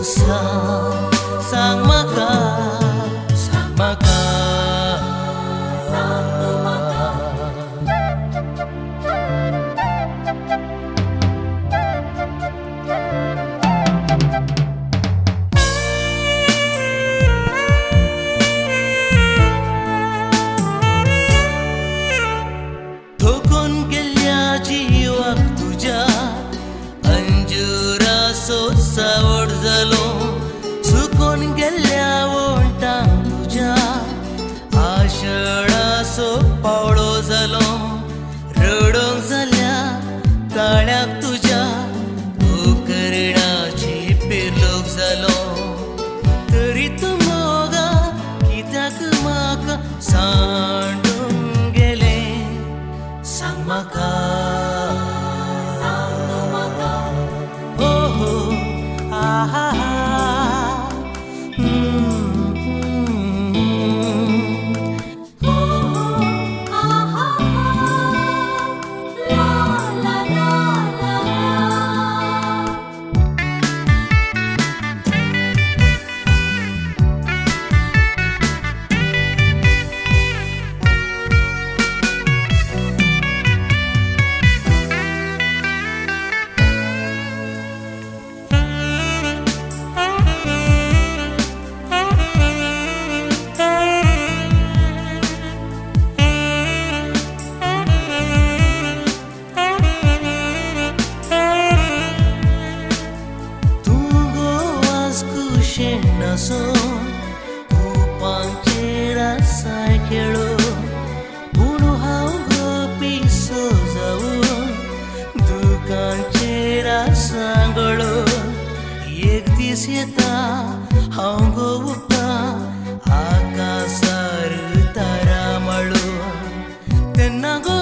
sang maka ठोकून गेल्या जीवाक तुझ्या अंजुरासो सावड जालो चुकून गेल्या वोंटांक तुझ्या आशळासो पावळो जालो रडोंक जाल्या ताळ्याक तुझ्या करणाची पेरलोक जालो तरी तूं मोगा कित्याक म्हाका सांडून गेले सांग म्हाका हो हो आहा कुपांचेर आसाय खेळो पूण हांव पिसो जावन दुकांचेर आसां गळो एक दीस येता हांव गो उठा आकाशार तारा माळो तेन्ना गो